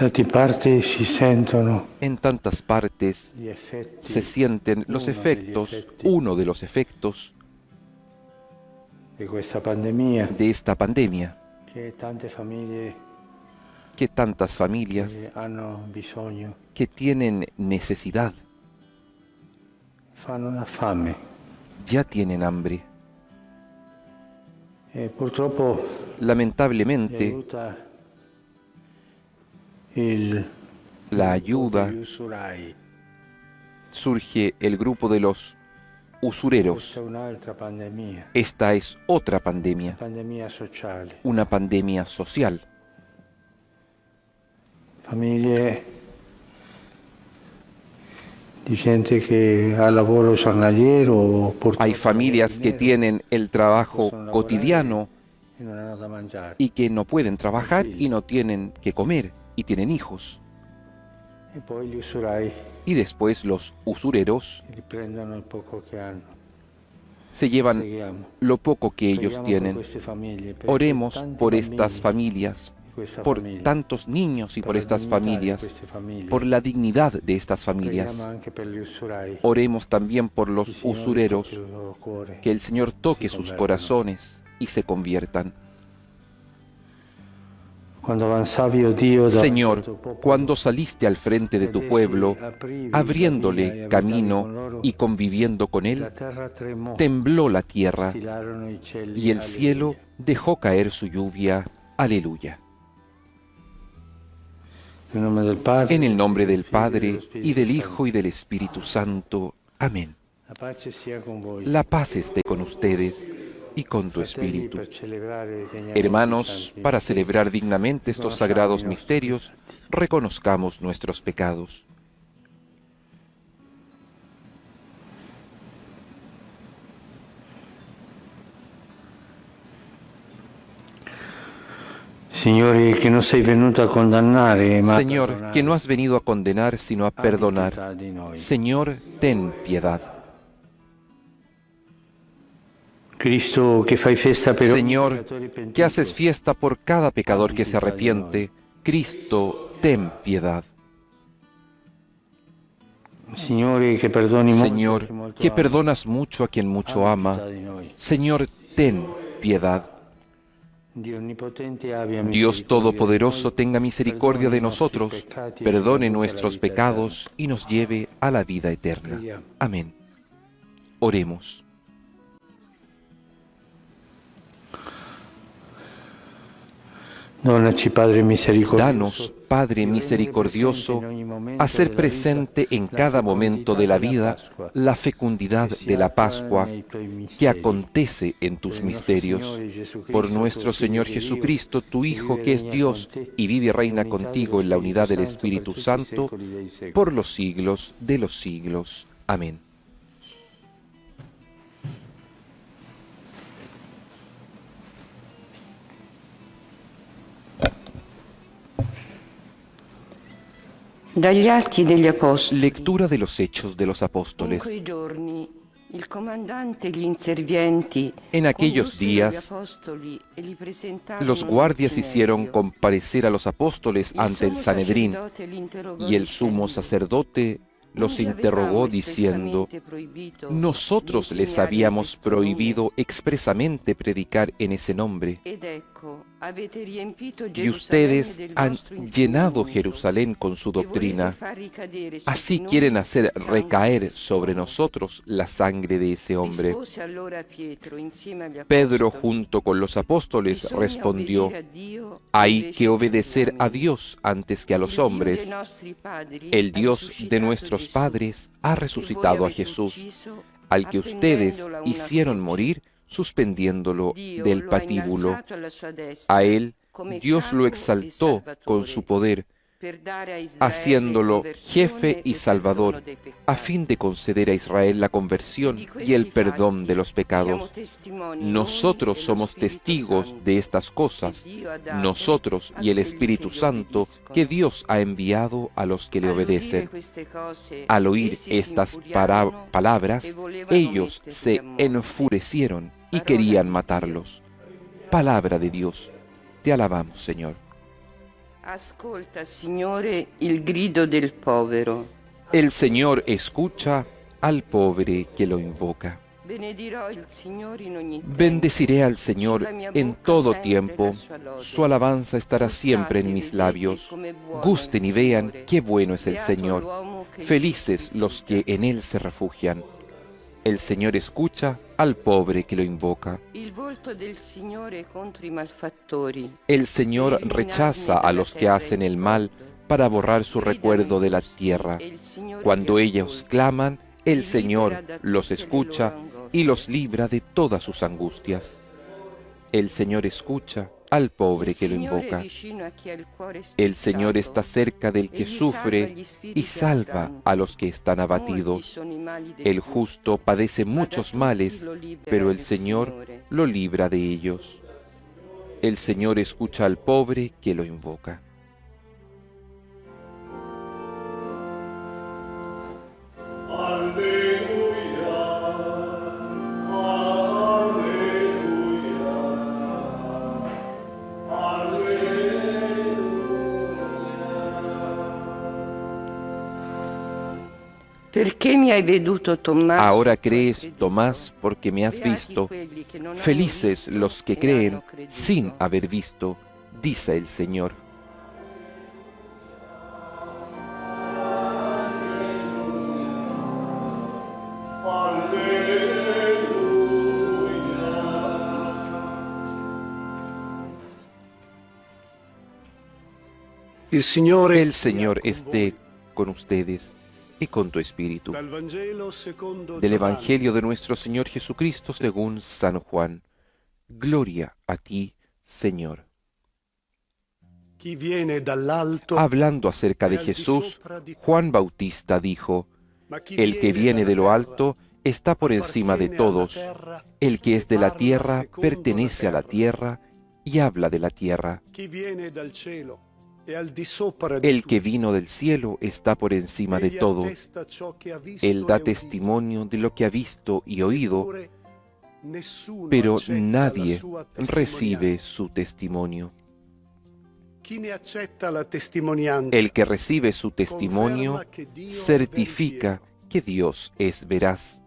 tante parti si sentono En tantas partes gli effetti, se sienten los uno degli efectos, effetti uno de los efectos di questa pandemia de esta pandemia, che tante famiglie que tantas familias hanno bisogno, que tienen necesidad fanno una fame ya tienen hambre. e purtroppo gli Lamentablemente, aiuta il la gruppo ayuda degli usurai. surge el grupo de los usureros. Questa è un'altra pandemia, Esta es otra pandemia, pandemia sociale. una pandemia social. Famiglie di gente che ha lavoro giornaliero o Hay familias que tienen el trabajo possono lavorare cotidiano e non hanno da mangiare. y que no pueden trabajar y no tienen que comer y tienen hijos. E poi gli usurai Y después los usureros riprendono il poco che hanno. se llevan Preghiamo. lo poco que ellos Preghiamo per tienen. queste famiglie, per Oremos tanti por bambini estas familias, di questa por famiglia, tantos niños y por la estas dignità di familias, queste famiglie. por la dignidad de estas Preghiamo familias. anche per gli usurai. Oremos también por Il los Signore usureros, tocchi il loro cuore. que el Señor toque si sus convertano. corazones y se conviertan. Quando avanzavi, o Dio, davanti al Señor, tuo popolo, cuando saliste al frente de tu pueblo, abriéndole camino y conviviendo con la él, terra tremò, tembló la tierra stilarono i cieli, y el cielo alleluia. dejó caer su lluvia. Aleluya. Nel nome del Padre, En el nombre del del Figlio e Padre, dello y Spirito del Santo. Hijo, y del Espíritu Santo. Amén. La pace sia con voi. La paz esté con ustedes y con tu Fratelli, espíritu. per celebrare degnamente i Hermanos, santi para misteri, celebrar dignamente estos riconosciamo sagrados i nostri misterios, peccati. reconozcamos nuestros pecados. Signore, che non sei venuto a condannare, ma a Señor, perdonare. que no has venido a condenar, sino a Abbi perdonar. pietà di noi. Señor, ten piedad. Cristo, che fai festa per ogni Señor, peccatore pentito, que haces fiesta por cada pecador que se arrepiente. Cristo, ten piedad. Signore, che perdoni molto a Señor, chi molto que ama, perdonas mucho a quien mucho abbi ama. pietà di noi. Señor, ten piedad. Dio onnipotente, abbia Dios misericordia Todopoderoso, di noi, tenga misericordia perdoni de i nostri nosotros, peccati e perdone ci conduca nuestros alla vita pecados y nos lleve a la vida eterna. Preghiamo. Amén. Oremos. Donaci, Padre misericordioso, Danos, Padre misericordioso, a ser presente en cada momento de la vida la fecundidad de la Pascua que acontece en tus misterios. Por nuestro Señor Jesucristo, tu Hijo, que es Dios y vive y reina contigo en la unidad del Espíritu Santo, por los siglos de los siglos. Amén. Dagli Atti degli Apostoli. Lectura de los Hechos de los In Apóstoles. quei giorni il comandante e gli inservienti En aquellos condussero gli días, apostoli e li presentarono los al guardias Sinedrio. hicieron comparecer a los apóstoles ante el sumo Sanedrín, sacerdote li interrogò y el sumo dicendo: sacerdote los "Non vi interrogó avevamo diciendo: espressamente proibito nosotros di les insegnare in habíamos questo nome? prohibido expresamente predicar en ese nombre, Ed ecco, avete riempito y Gerusalemme ustedes del han vostro llenado insegnamento, Jerusalén con su e volete doctrina. far ricadere su Así di noi quieren hacer il sangue recaer di sobre quest'uomo." nosotros la sangre de ese hombre. Rispose allora Pietro insieme agli Pedro, apostoli: junto con los apóstoles, "Bisogna respondió: obbedire a Dio hay invece que che agli obedecer a uomini. Dios antes que a los Il Dio dei hombres. nostri padri El ha Dios de risuscitato nuestros Gesù, padres ha che resucitado voi a avete Jesús, ucciso, al que ustedes appendendola a una hicieron croce. morir suspendiéndolo Dio del lo ha patíbulo. innalzato alla sua destra A él come Dios lo capo e exaltó con su salvatore, poder, per dare a Israele haciéndolo conversione jefe y e Salvador, perdono dei a peccati. fin de conceder a Israel la conversión Di y el questi perdón fatti de los siamo pecados. testimoni noi Nosotros e lo somos Spirito testigos Santo, de estas cosas, che Dio ha dato nosotros a y el quelli Espíritu che gli Santo obbediscono. que Dios ha enviado a los que le All'udire obedecen. queste cose, Al oír essi si estas infuriarono palabras, e volevano ellos metterli se a morte. enfurecieron y Parola querían di matarlos. Palabra de Dios. Te alabamos, Señor. Ascolta, Signore, il grido del povero. El Señor escucha al pobre que lo invoca. Benedirò il Signore in ogni tempo. Bendeciré al Señor Sulla mia en bocca todo sempre tiempo. la sua lode. Su alabanza estará siempre en Gustate, mis vedete labios. come buono Gusten il y vean Signore. qué bueno es el Beato Señor. l'uomo che Felices los que en Él se refugian. El Señor escucha al pobre que lo invoca. Il volto del Signore contro i malfattori. El Señor rechaza a los que hacen el mal para borrar su recuerdo de la tierra. Cuando ellos claman, el Señor los escucha y los libra de todas sus angustias. El Señor escucha al pobre que lo invoca. El Señor está cerca del que sufre y salva a los que están abatidos. El justo padece muchos males, pero el Señor lo libra de ellos. El Señor escucha al pobre que lo invoca. Perché mi hai veduto, Tommaso? Ahora crees, Tomás, porque me has visto. Felices los que creen sin haber visto, dice el Señor. El Señor esté con ustedes y con tu espíritu. Del Evangelio de nuestro Señor Jesucristo según San Juan. Gloria a ti, Señor. Hablando acerca de Jesús, Juan Bautista dijo: El que viene de lo alto está por encima de todos. El que es de la tierra pertenece a la tierra y habla de la tierra. El que vino del cielo está por encima de todo. Él da testimonio de lo que ha visto y oído, pero nadie recibe su testimonio. El que recibe su testimonio certifica que Dios es veraz.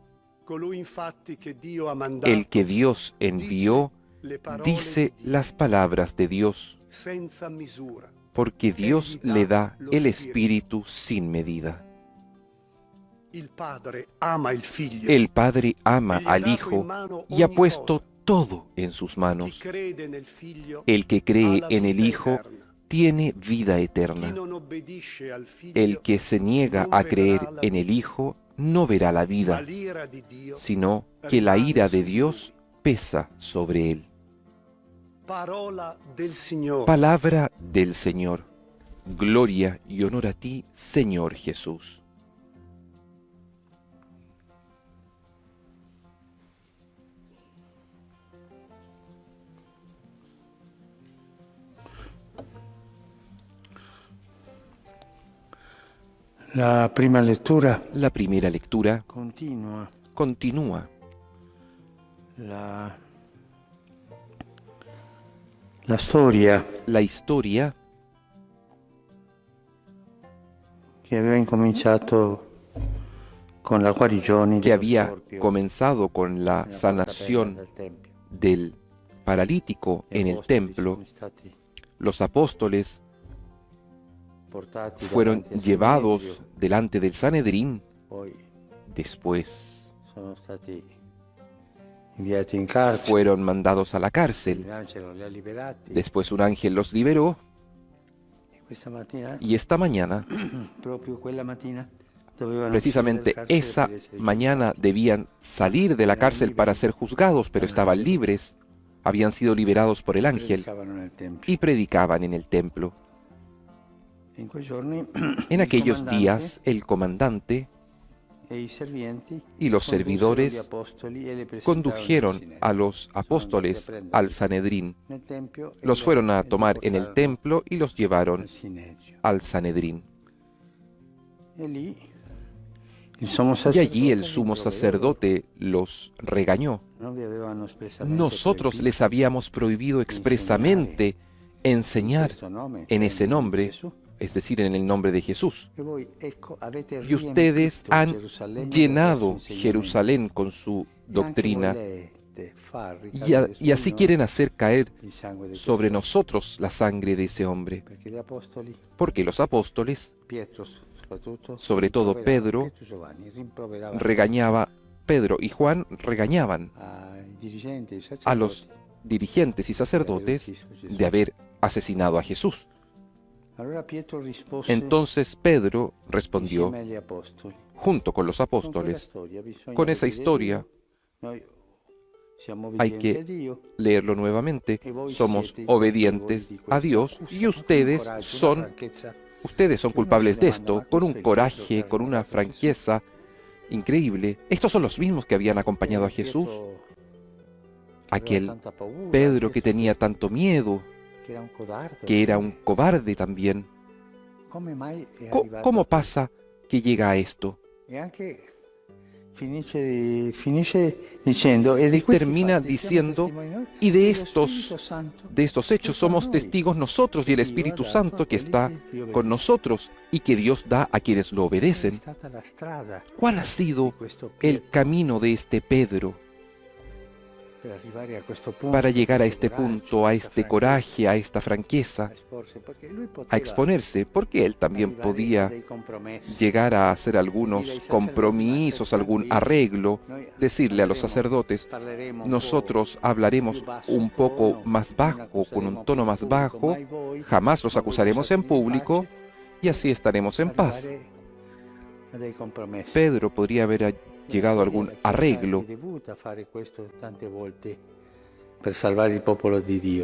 El que Dios envió dice las palabras de Dios, porque Dios le da el Espíritu sin medida. El Padre ama al Hijo y ha puesto todo en sus manos. El que cree en el Hijo tiene vida eterna. El que se niega a creer en el Hijo no verá la vida, sino que la ira de Dios pesa sobre él. Palabra del Señor. Gloria y honor a ti, Señor Jesús. La prima lectura La primera lectura continua. La storia La historia che aveva incominciato con la guarigione que dello había storpio comenzado con la nella sanación porta del tempio. del paralítico Gli en el apostoli templo. sono stati Los apóstoles portati fueron davanti al llevados Sinedrio, delante del Sanedrín, poi después sono stati inviati in carcere, fueron mandados a la un cárcel, angelo li ha liberati. después un ángel los liberó E questa mattina, y esta mañana, proprio quella mattina, dovevano precisamente uscire dal carcere esa per essere mañana, debían salir de la cárcel para ser juzgados, pero estaban libres, habían sido liberados por el giudicati. ángel Predicavano nel tempio. y predicaban en el templo. In quei giorni En il aquellos comandante días, el comandante e i servienti y los condussero servidores gli apostoli e li presentarono condujeron al Sinedrio. a los apóstoles al Sanedrín. Nel tempio e Los li- fueron a e li tomar en el portarono templo y los llevaron al Sinedrio. al Sanedrín. E lì il sommo Y sacerdote allí el li sumo provvedeva. sacerdote los regañó. Non vi avevano espressamente Nosotros proibito les habíamos prohibido expresamente enseñar en ese nombre, es decir, en el nombre de Jesús. Y ustedes han llenado Jerusalén con su doctrina y así quieren hacer caer sobre nosotros la sangre de ese hombre. Porque los apóstoles, sobre todo Pedro, Pedro y Juan regañaban a los dirigentes y sacerdotes de haber asesinado a Jesús. Entonces Pedro respondió, junto con los apóstoles, con esa historia hay que leerlo nuevamente. Somos obedientes a Dios y ustedes son culpables de esto, con un coraje, con una franqueza increíble. Estos son los mismos que habían acompañado a Jesús. Aquel Pedro que tenía tanto miedo, que era un cobarde también. ¿Cómo pasa que llega a esto? Termina diciendo, y de estos hechos somos testigos nosotros y el Espíritu Santo que está con nosotros y que Dios da a quienes lo obedecen. ¿Cuál ha sido el camino de este Pedro para llegar a este punto, a este coraje, a esta franqueza, a exponerse? Porque él también podía llegar a hacer algunos compromisos, algún arreglo, decirle a los sacerdotes, nosotros hablaremos un poco más bajo, con un tono más bajo, jamás los acusaremos en público y así estaremos en paz. Pedro podría haber llegado a algún arreglo.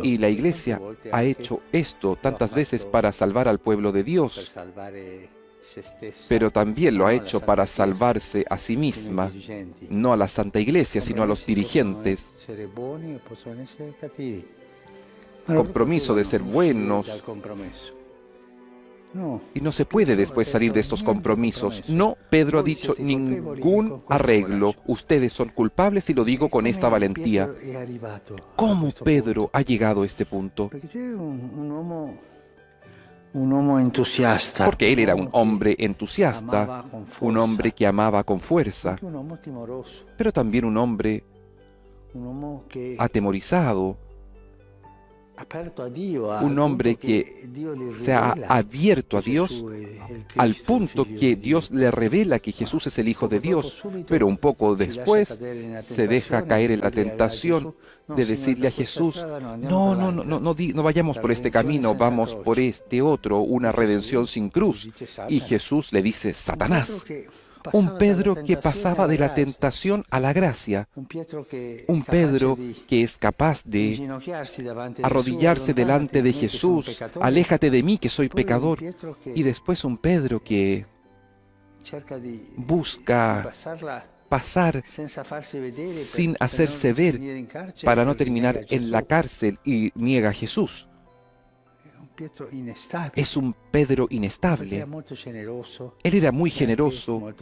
Y la Iglesia ha hecho esto tantas veces para salvar al pueblo de Dios, pero también lo ha hecho para salvarse a sí misma, no a la Santa Iglesia, sino a los dirigentes. Compromiso de ser buenos. Y no se puede después salir de estos compromisos. No, Pedro ha dicho ningún arreglo. Ustedes son culpables y lo digo con esta valentía. ¿Cómo Pedro ha llegado a este punto? Porque él era un hombre entusiasta, un hombre que amaba con fuerza, pero también un hombre atemorizado, un hombre que se ha abierto a Dios al punto que Dios le revela que Jesús es el Hijo de Dios, pero un poco después se deja caer en la tentación de decirle a Jesús, no vayamos por este camino, vamos por este otro, una redención sin cruz. Y Jesús le dice, Satanás. Un Pedro que pasaba de la tentación a la gracia. Un Pedro que es capaz de arrodillarse delante de Jesús. Aléjate de mí que soy pecador. Y después un Pedro que busca pasar sin hacerse ver para no terminar en la cárcel y niega a Jesús. Es un Pedro inestable. Él era muy generoso,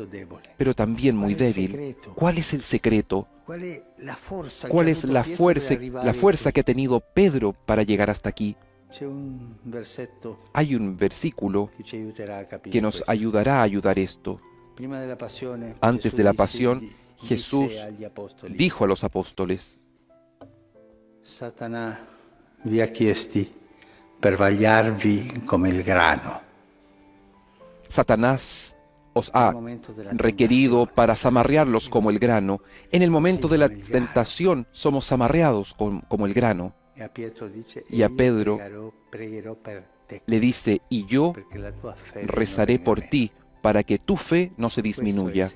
pero también muy débil. ¿Cuál es el secreto? ¿Cuál es la fuerza que ha tenido Pedro para llegar hasta aquí? Hay un versículo que nos ayudará a ayudar esto. Antes de la pasión, Jesús dijo a los apóstoles, Satanás vi ha chiesti per vagliarvi come il grano. Satanás os ha requerido para zamarrearlos como el grano. En el momento de la tentación somos zamarreados como el grano. Y a Pedro le dice, y yo rezaré por ti para que tu fe no se disminuya.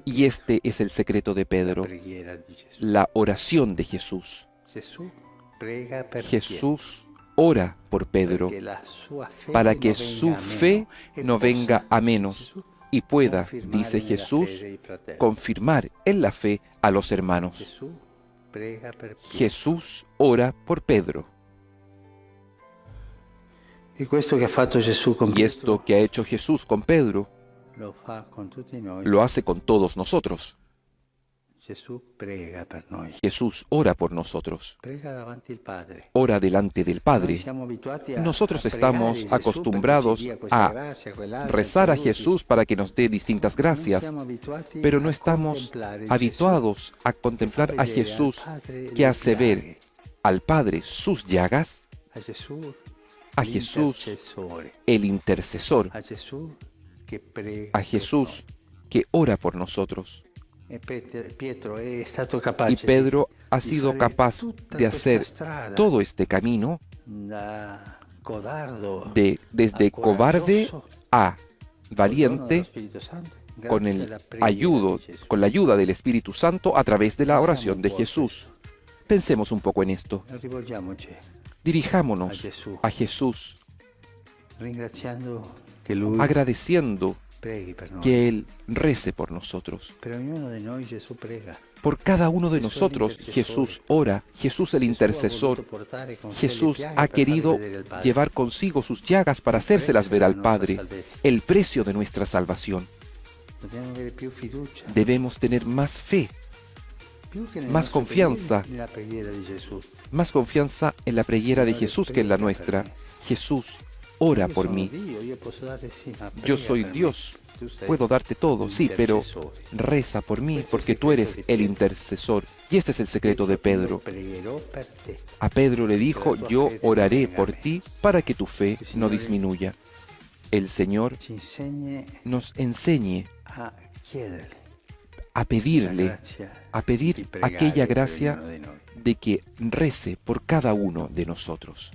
Y este es el secreto de Pedro, la oración de Jesús. Jesús ora por Pedro para que su fe no venga a menos y pueda, dice Jesús, confirmar en la fe a los hermanos. Jesús ora por Pedro. Y esto que ha hecho Jesús con Pedro, lo hace con todos nosotros. Gesù prega per noi. Jesús ora por nosotros, Prega davanti al Padre. ora delante del Noi Padre. siamo abituati a Nosotros pregare estamos Gesù perché acostumbrados ci dia questa a grazia, quell'altra, rezar a ci aiuti. Jesús para que nos dé distintas Non gracias, siamo abituati pero no a estamos contemplare habituados a contemplar a Jesús que hace ver al Padre sus llagas, a Gesù, a Jesús l'intercessore, el intercesor, a Gesù che prega a Jesús que ora por nosotros. per noi. E Pietro è stato capace Y Pedro ha di sido fare capaz tutta de questa hacer strada todo este camino da codardo desde a cobarde coraggioso, a col dono dello valiente, Spirito Santo, con grazie alla preghiera di Gesù. con la ayuda del Espíritu Santo a través de la oración de Jesús. Pensemos un poco en esto. Rivolgiamoci Dirijámonos a Jesús, ringraziando che Lui agradeciendo preghi per noi. que Él rece por nosotros. Per ognuno di noi Gesù prega. Por cada uno de nosotros Jesús ora, Jesús el intercesor. Jesús ha querido llevar consigo sus llagas para hacérselas ver al Padre, el precio de nuestra salvación. Dobbiamo avere più fiducia, Debemos tener más fe, più che nelle más nostre confianza. preghiere, nella preghiera di Gesù. más confianza en la preghiera de Jesús que en la nuestra. Jesús, ora Io por sono mí. Dio, io posso dare sì, ma Yo prega soy per me. Dios, Tu sei puedo darte todo, sí, pero intercessore. reza por mí porque tú eres el intercesor. Y este es el secreto de Pedro. Io pregherò per te. A Pedro le dijo, yo oraré por ti para que tu fe no disminuya. El Señor Ci insegni nos enseñe a chiederle a la pedirle, grazia a di pedir pregare aquella per gracia ognuno di noi. de que rece por cada uno de nosotros.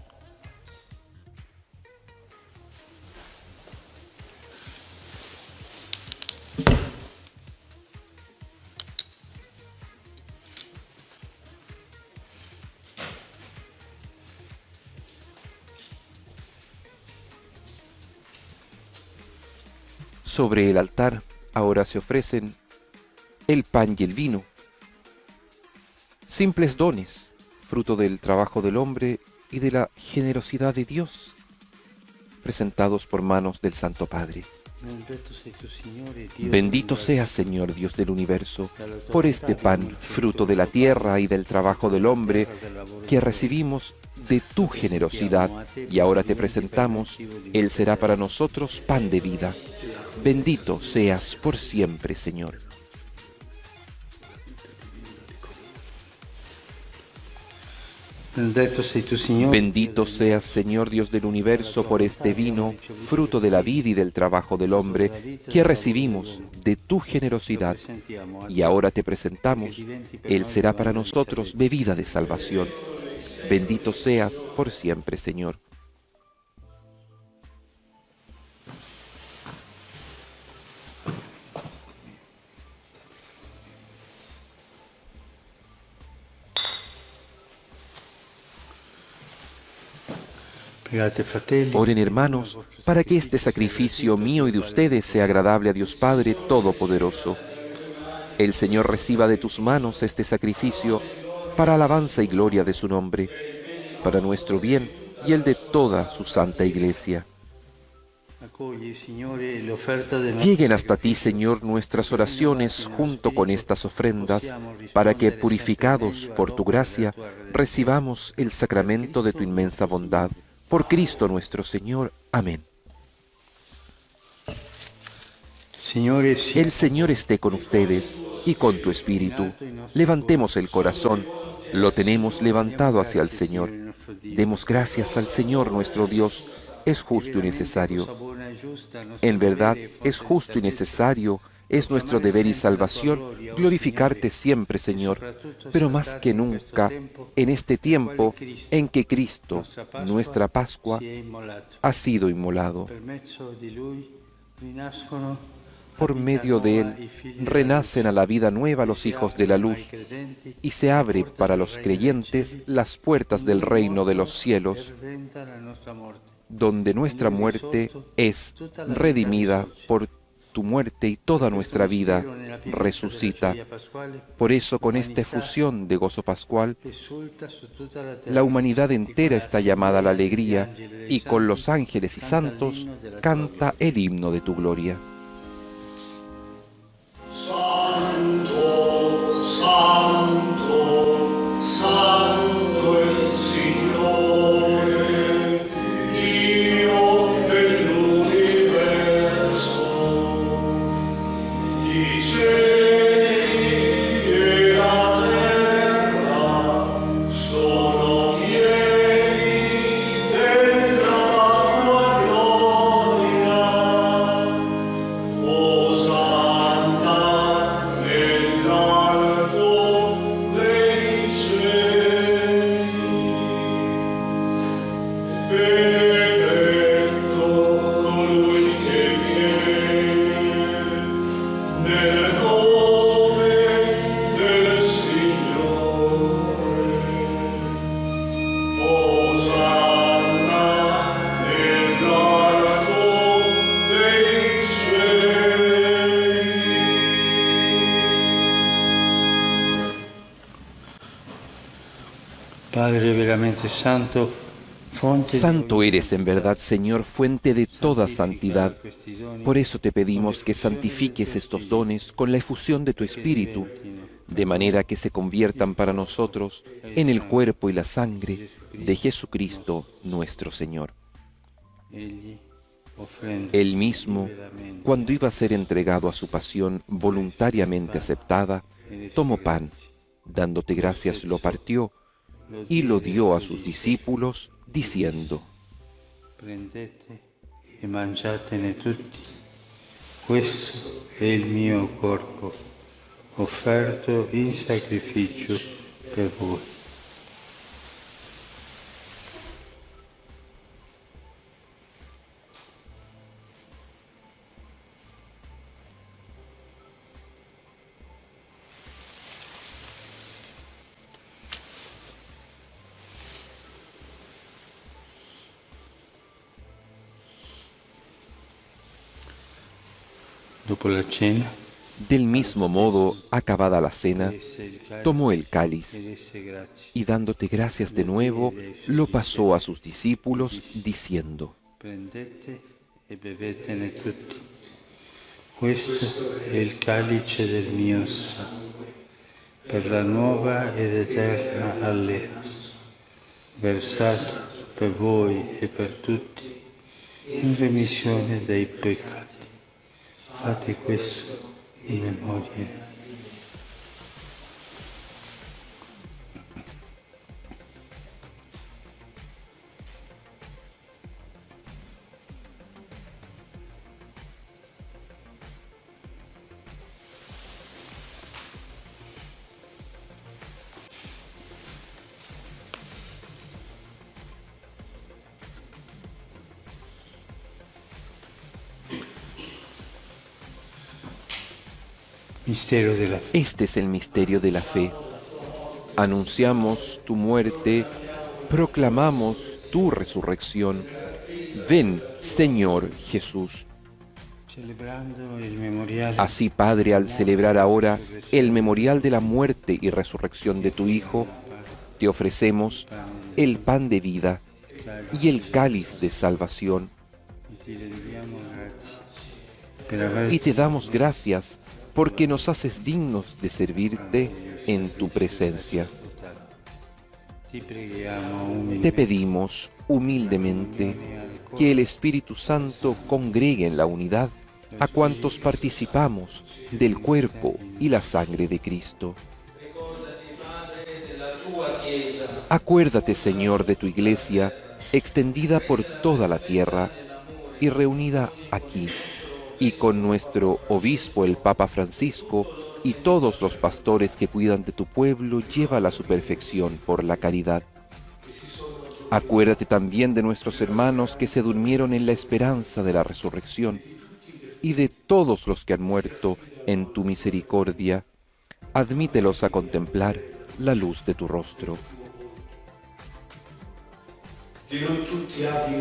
Sobre el altar ahora se ofrecen el pan y el vino, simples dones, fruto del trabajo del hombre y de la generosidad de Dios, presentados por manos del Santo Padre. Bendito seas, Señor Dios del universo, por este pan, fruto de la tierra y del trabajo del hombre, que recibimos de tu generosidad, y ahora te presentamos, Él será para nosotros pan de vida. Bendito seas por siempre, Señor. Bendito seas, Señor Dios del universo, por este vino, fruto de la vida y del trabajo del hombre, que recibimos de tu generosidad, y ahora te presentamos, Él será para nosotros bebida de salvación. Bendito seas por siempre, Señor. Oren, hermanos, para que este sacrificio mío y de ustedes sea agradable a Dios Padre Todopoderoso. El Señor reciba de tus manos este sacrificio para alabanza y gloria de su nombre, para nuestro bien y el de toda su santa Iglesia. Lleguen hasta ti, Señor, nuestras oraciones junto con estas ofrendas, para que, purificados por tu gracia, recibamos el sacramento de tu inmensa bondad. Por Cristo nuestro Señor. Amén. El Señor esté con ustedes y con tu espíritu. Levantemos el corazón. Lo tenemos levantado hacia el Señor. Demos gracias al Señor nuestro Dios. Es justo y necesario. En verdad, es justo y necesario. Es nuestro deber y salvación glorificarte siempre, Señor, pero más que nunca en este tiempo en que Cristo, nuestra Pascua, ha sido inmolado. Por medio de Él renacen a la vida nueva los hijos de la luz y se abren para los creyentes las puertas del reino de los cielos, donde nuestra muerte es redimida por tu muerte y toda nuestra vida resucita. Por eso, con esta efusión de gozo pascual, la humanidad entera está llamada a la alegría y con los ángeles y santos canta el himno de tu gloria. Santo, Santo. Padre veramente santo, Santo eres en verdad, Señor, fuente de toda santidad. Por eso te pedimos que santifiques estos dones con la efusión de tu Espíritu, de manera que se conviertan para nosotros en el cuerpo y la sangre de Jesucristo nuestro Señor. Él mismo, cuando iba a ser entregado a su pasión voluntariamente aceptada, tomó pan, dándote gracias lo partió y lo dio a sus discípulos, diciendo: Prendete e mangiatene tutti, questo è il mio corpo, offerto in sacrificio per voi. Dopo la cena, Del mismo modo, acabada la cena, tomó el cáliz y dándote gracias de nuevo, lo pasó a sus discípulos, diciendo: prendete e bevetene tutti. Questo è il calice del mio sangue, per la nuova ed eterna alleanza, versato per voi e per tutti in remissione dei peccati. Fate questo in memoria. Mistero della fe. Este es el misterio de la fe. Anunciamos tu muerte, proclamamos tu resurrección. Ven, Señor Jesús. Celebrando il memoriale Así, Padre, al celebrar ahora el memorial de la muerte y resurrección de tu Hijo, te ofrecemos el pan de vida y el cáliz de salvación, ti rendiamo grazie per aver y te damos gracias porque nos haces dignos de servirte en tu presencia. ti preghiamo Te umilmente pedimos humildemente que el Espíritu Santo congregue en la unidad a cuantos participamos del cuerpo y la sangre de Cristo. Acuérdate, Señor, de tu Iglesia, extendida por toda la tierra y reunida aquí, y con nuestro obispo, el Papa Francisco, y todos los pastores que cuidan de tu pueblo, llévala a su perfección por la caridad. Acuérdate también de nuestros hermanos que se durmieron en la esperanza de la resurrección, y de todos los que han muerto en tu misericordia. Admítelos a contemplar la luz de tu rostro.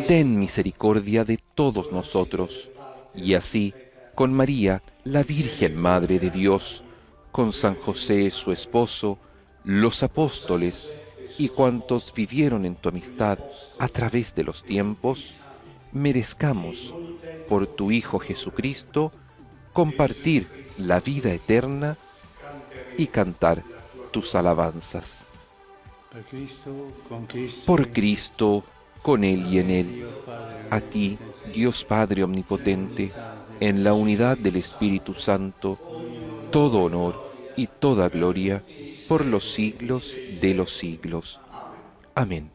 Ten misericordia de todos nosotros, y así, con María, la Virgen Madre de Dios, con San José, su esposo, los apóstoles y cuantos vivieron en tu amistad a través de los tiempos, merezcamos, por tu Hijo Jesucristo, compartir la vida eterna y cantar tus alabanzas. Por Cristo, con Él y en Él, a ti, Dios Padre Omnipotente, en la unidad del Espíritu Santo, todo honor y toda gloria por los siglos de los siglos. Amén.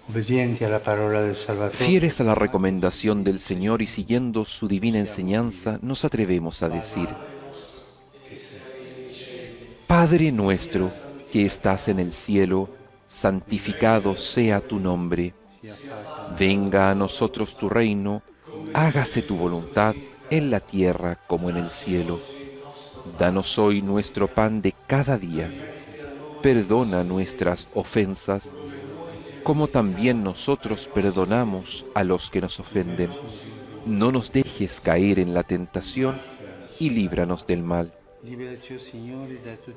Obbedienti alla parola del Salvatore, Fieles a la recomendación del Señor y siguiendo su divina enseñanza, nos atrevemos a decir: Padre nuestro que estás en el cielo, santificado sea tu nombre. Venga a nosotros tu reino, hágase tu voluntad en la tierra como en el cielo. Danos hoy nuestro pan de cada día. Perdona nuestras ofensas, como también nosotros perdonamos a los que nos ofenden. No nos dejes caer en la tentación y líbranos del mal.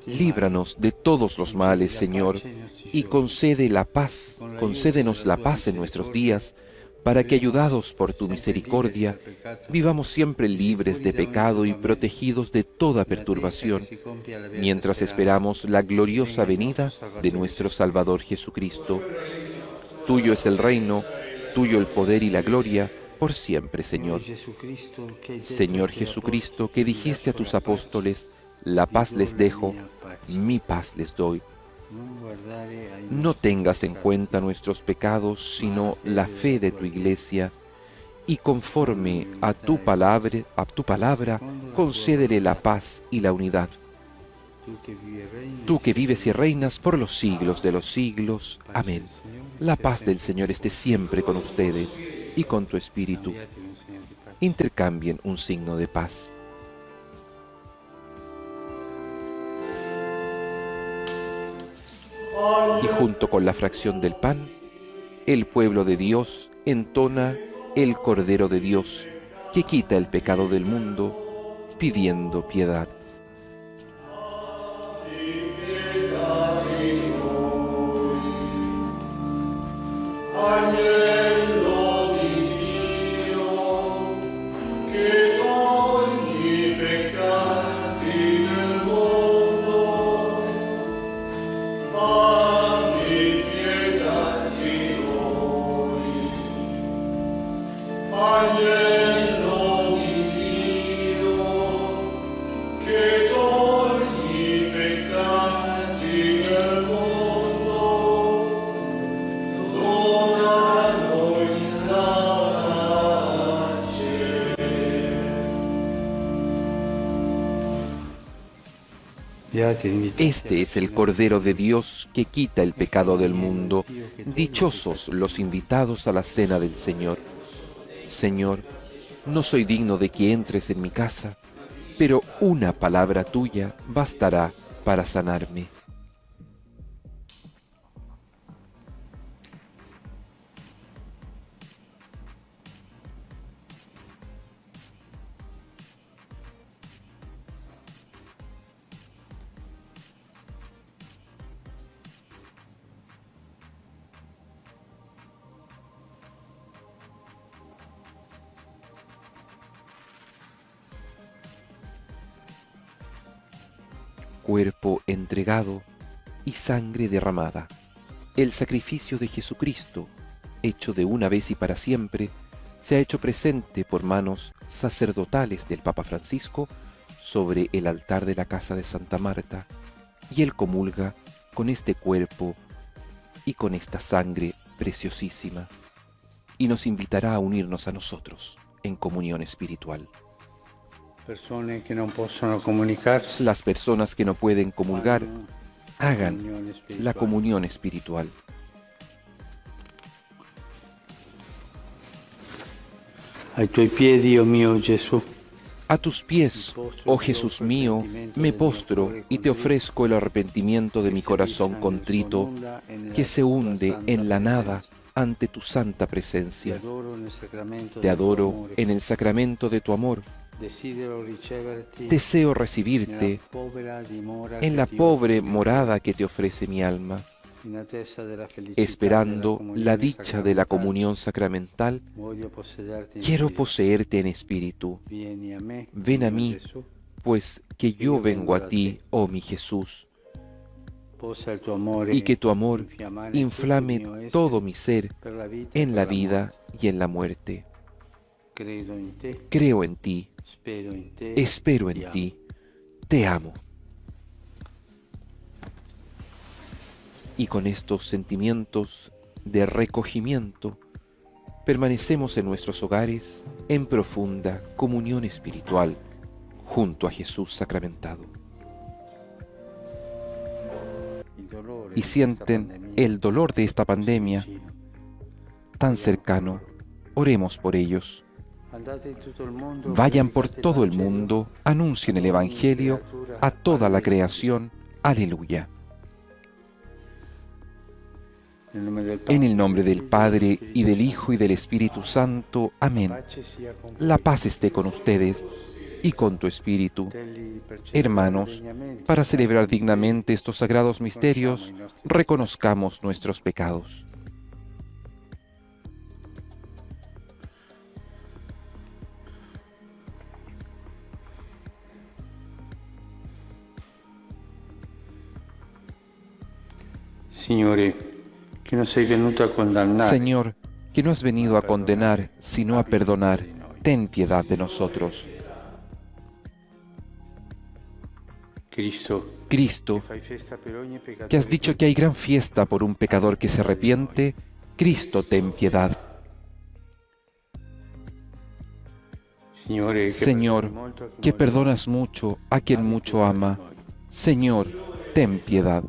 Líbranos de todos los males, Señor, y concédenos la paz en nuestros días, para que, ayudados por tu misericordia, vivamos siempre libres de pecado y protegidos de toda perturbación, mientras esperamos la gloriosa venida de nuestro Salvador Jesucristo. Tuyo es el reino, tuyo el poder y la gloria, por siempre, Señor. Señor Jesucristo, que dijiste a tus apóstoles: la paz les dejo, mi paz les doy. No tengas en cuenta nuestros pecados, sino la fe de tu Iglesia, y conforme a tu palabra, concédele la paz y la unidad. Tú que vives y reinas por los siglos de los siglos. Amén. La paz del Señor esté siempre con ustedes y con tu espíritu. Intercambien un signo de paz. Y junto con la fracción del pan, el pueblo de Dios entona el Cordero de Dios, que quita el pecado del mundo, pidiendo piedad. Este es el Cordero de Dios que quita el pecado del mundo. Dichosos los invitados a la cena del Señor. Señor, no soy digno de que entres en mi casa, pero una palabra tuya bastará para sanarme. Cuerpo entregado y sangre derramada. El sacrificio de Jesucristo, hecho de una vez y para siempre, se ha hecho presente por manos sacerdotales del Papa Francisco sobre el altar de la casa de Santa Marta, y él comulga con este cuerpo y con esta sangre preciosísima, y nos invitará a unirnos a nosotros en comunión espiritual. Las personas que no pueden comulgar, hagan la comunión espiritual. A tus pies, oh Jesús mío, me postro y te ofrezco el arrepentimiento de mi corazón contrito, que se hunde en la nada ante tu santa presencia. Te adoro en el sacramento de tu amor. Deseo recibirte en la pobre morada que te ofrece mi alma. Esperando la dicha de la comunión sacramental, quiero poseerte en espíritu. Ven a mí, pues que yo vengo a ti, oh mi Jesús, y que tu amor inflame todo mi ser en la vida y en la muerte. Creo en ti, espero en ti, te amo. Y con estos sentimientos de recogimiento, permanecemos en nuestros hogares en profunda comunión espiritual junto a Jesús sacramentado. Y sienten el dolor de esta pandemia tan cercano. Oremos por ellos. Vayan por todo el mundo, anuncien el Evangelio a toda la creación. Aleluya. En el nombre del Padre, y del Hijo, y del Espíritu Santo. Amén. La paz esté con ustedes. y con tu Espíritu. Hermanos, para celebrar dignamente estos sagrados misterios, reconozcamos nuestros pecados. Signore, que no sei venuto a condannar. Señor, que no has venido a condenar, sino a perdonar, ten piedad de nosotros. Cristo, que has dicho que hay gran fiesta por un pecador que se arrepiente, Cristo, ten piedad. Señor, que perdonas mucho a quien mucho ama, Señor, ten piedad.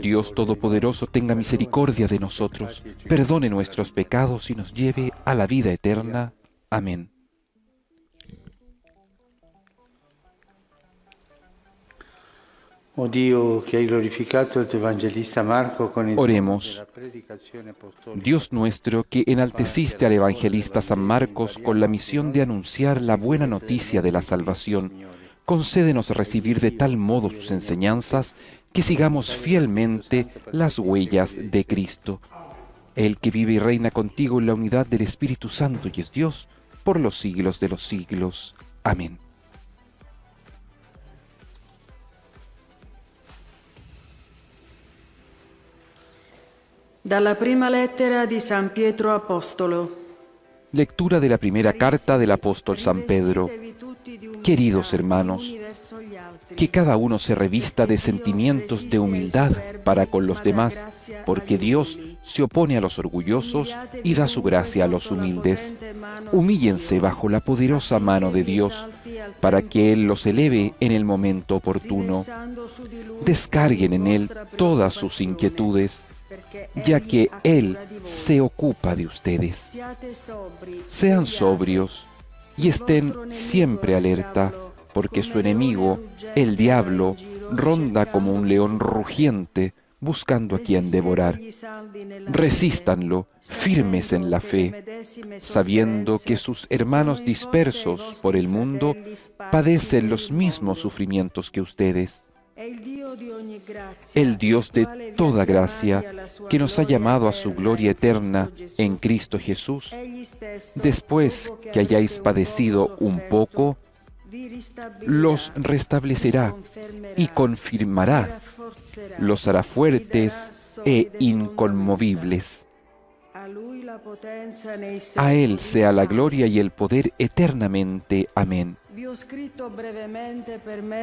Dios Todopoderoso tenga misericordia de nosotros, perdone nuestros pecados y nos lleve a la vida eterna. Amén. Oh Dio, che hai glorificato il tuo evangelista Marco con il Oremos. della predicazione apostolica. Dios nuestro, que enalteciste al evangelista San Marcos con la misión de anunciar la buena noticia de la salvación, concédenos recibir de tal modo sus enseñanzas que sigamos fielmente las huellas de Cristo, el que vive y reina contigo en la unidad del Espíritu Santo y es Dios, por los siglos de los siglos. Amén. Dalla prima lettera di San Pietro Apostolo. Lectura de la primera carta del apóstol San Pedro. Queridos hermanos, que cada uno se revista de sentimientos de humildad para con los demás, porque Dios se opone a los orgullosos y da su gracia a los humildes. Humíllense bajo la poderosa mano de Dios, para que Él los eleve en el momento oportuno. Descarguen en Él todas sus inquietudes, ya que Él se ocupa de ustedes. Sean sobrios y estén siempre alerta, porque su enemigo, el diablo, ronda como un león rugiente, buscando a quien devorar. Resístanlo, firmes en la fe, sabiendo que sus hermanos dispersos por el mundo padecen los mismos sufrimientos que ustedes. El Dios de toda gracia, que nos ha llamado a su gloria eterna en Cristo Jesús, después que hayáis padecido un poco, los restablecerá y confirmará, los hará fuertes e inconmovibles. A Él sea la gloria y el poder eternamente. Amén.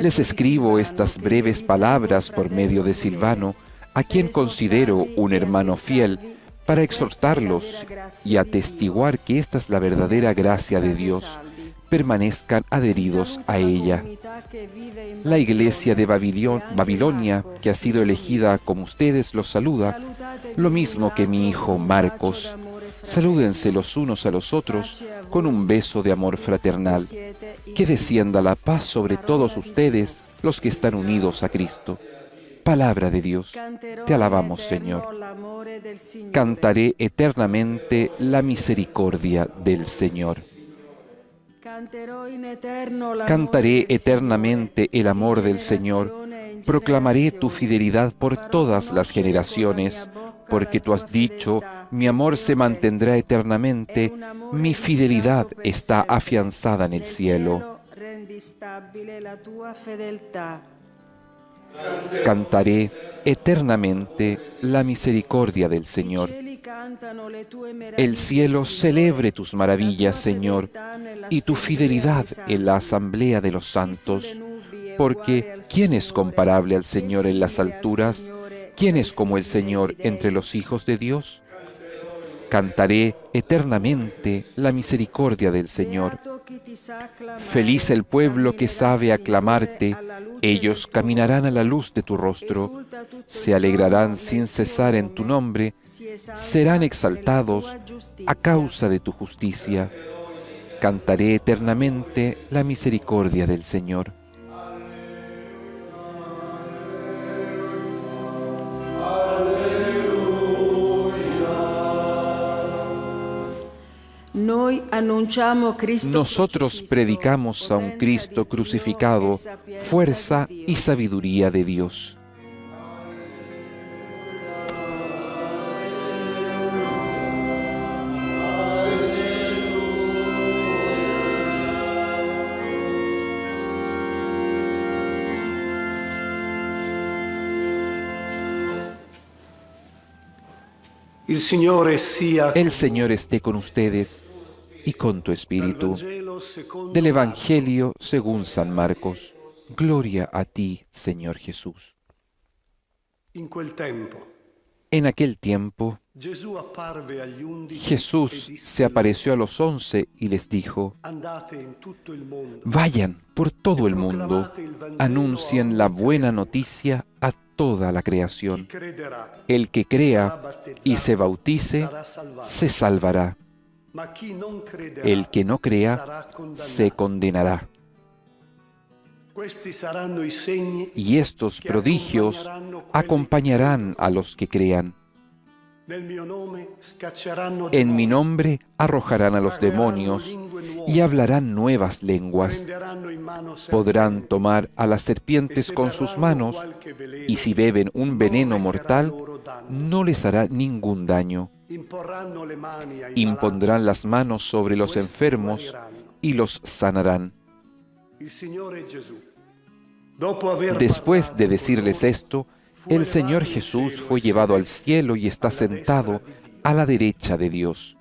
Les escribo estas breves palabras por medio de Silvano, a quien considero un hermano fiel, para exhortarlos y atestiguar que esta es la verdadera gracia de Dios. Permanezcan adheridos a ella. La iglesia de Babilonia, que ha sido elegida como ustedes, los saluda, lo mismo que mi hijo Marcos. Salúdense los unos a los otros con un beso de amor fraternal. Que descienda la paz sobre todos ustedes, los que están unidos a Cristo. Palabra de Dios. Te alabamos, Señor. Cantaré eternamente la misericordia del Señor. Cantaré eternamente el amor del Señor. Proclamaré tu fidelidad por todas las generaciones, porque tú has dicho, mi amor se mantendrá eternamente, mi fidelidad está afianzada en el cielo. Cantaré eternamente la misericordia del Señor. El cielo celebre tus maravillas, Señor, y tu fidelidad en la asamblea de los santos, porque ¿quién es comparable al Señor en las alturas? ¿Quién es como el Señor entre los hijos de Dios? Cantaré eternamente la misericordia del Señor. Feliz el pueblo que sabe aclamarte, ellos caminarán a la luz de tu rostro, se alegrarán sin cesar en tu nombre, serán exaltados a causa de tu justicia. Cantaré eternamente la misericordia del Señor. annunciamo Cristo Nosotros crocifisso, predicamos a un potenza Cristo di Dio crucificado, e sapienza fuerza di Dio. y sabiduría de Dios. Il Signore sia El Señor esté con ustedes y con tu dal espíritu. Vangelo secondo Del Marco. Evangelio según San Marcos. Gloria a ti, Señor Jesús. In quel tempo En aquel tiempo, Gesù apparve agli 11 e Jesús disse se apareció a los 11 y les dijo: andate in tutto il mondo, Vayan por todo el mundo, anuncien la buena noticia a toda la chi creación. crederà El que sarà crea battezzato, y se bautice, sarà salvato, se salvará. ma chi non crederà El que no crea, sarà condannato. se condenará. Questi saranno i segni Y estos che prodigios accompagneranno quelli acompañarán che a los que crean. nel mio nome scacceranno En mi demoni, nombre arrojarán a los demonios y hablarán nuevas lenguas. prenderanno in mano Podrán serpenti, tomar a las e serpientes se con sus berranno manos, qualche veleno, y si beben un non veneno recherà mortal, loro danno. no les hará ningún daño. Imporranno le mani ai Impondrán las manos sobre los questi enfermos guariranno. y los sanarán. Il Signore Gesù, dopo aver Después parlato de con decirles loro, esto, fu el elevato Señor in Jesús cielo fue e llevado al sedette cielo y está alla destra sentado di Dio. a la derecha de Dios.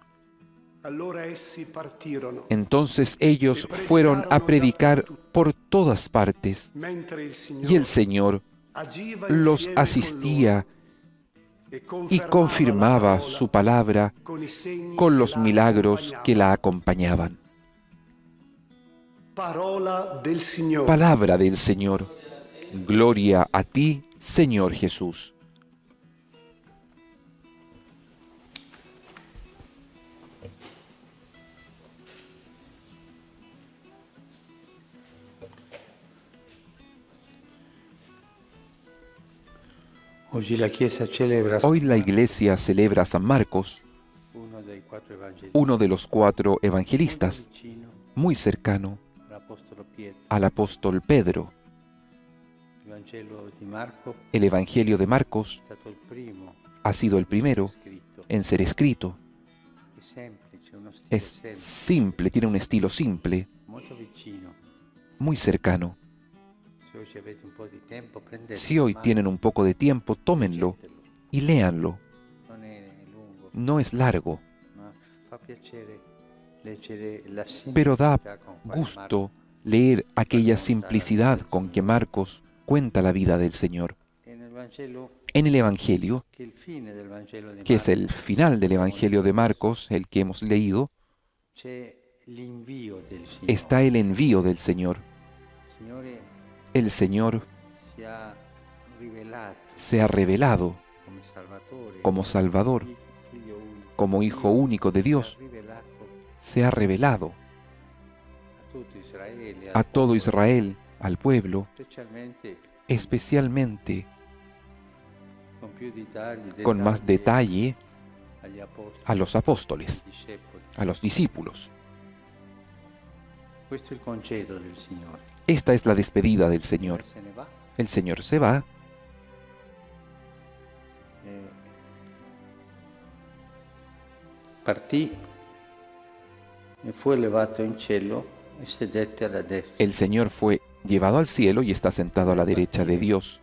Allora essi partirono, Entonces ellos fueron a predicar por todas partes, mentre il y el Signore Señor agiva los insieme con asistía loro y confirmaba la su palabra con i segni con che los la milagros que la accompagnaban. acompañaban. Parola del Signore. Palabra del Señor. Gloria a ti, Señor Jesús. Oggi la Chiesa celebra Hoy la Iglesia celebra a San Marcos, uno dei quattro evangelisti, uno de los 4 evangelistas, vicino muy cercano all'Apostolo Pietro. al apóstol Pedro. Il Vangelo di Marco El Evangelio de Marcos è stato il primo ha sido el primero scritto. en ser escrito. È semplice, uno stile Es semplice, simple, tiene un estilo simple, molto vicino. muy cercano. Se oggi avete un po' di tempo, prendetelo. Si hoy tienen un poco de tiempo, tómenlo leggetelo. y léanlo. Non è lungo, No es largo, ma fa piacere leggere la pero da semplicità con cui gusto leer aquella simplicidad con que Marcos cuenta la vida del Señor. Marco- e nel Vangelo, En el Evangelio, che è il fine del Vangelo di que es Marco, el final del Evangelio de Marcos, el que hemos leído, c'è l'invio del Signore. está el envío del Señor. Signore El Señor si ha rivelato se ha revelado come Salvatore, como Salvador, Figlio unico, como Hijo único de Dios, si è rivelato se ha revelado a tutto Israele, a todo Israel, al pueblo, specialmente especialmente con più dettagli, con más detalle agli apostoli, a los apóstoles, ai discepoli. a los discípulos. Questo è il concedo del Signore. Esta es la despedida del Señor. Se ne va. El Señor se va Partì e fu elevato in cielo e sedette alla destra. El Señor fue llevado al cielo y está sentado a la derecha de Dios.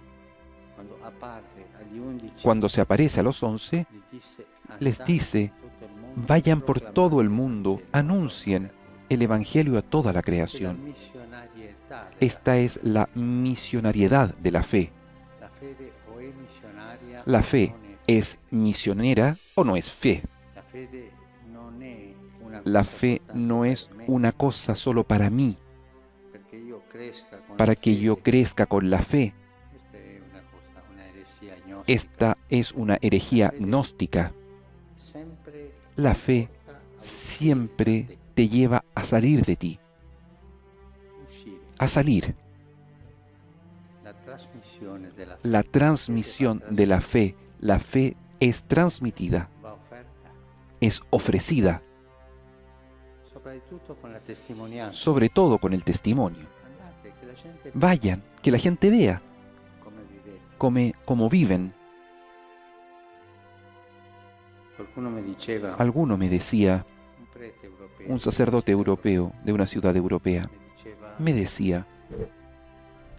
Quando apparve agli 11, Cuando se aparece a los 11, les dice, vayan por todo el mundo, anuncien el Evangelio a toda la creación. Esta es la misionariedad de la fe. La fe es misionera o no es fe. La fe no es una cosa solo para mí, para que yo crezca con la fe. Esta es una herejía gnóstica. La fe siempre te lleva a salir de ti, a salir. La transmisión de la fe es transmitida, es ofrecida, soprattutto con la testimonianza. sobre todo con el testimonio. Andate, che la gente Vayan, que la gente vea come vivete. cómo viven. Qualcuno mi diceva, Alguno me decía, un prete europeo, un sacerdote europeo de una ciudad europea, mi diceva, me decía,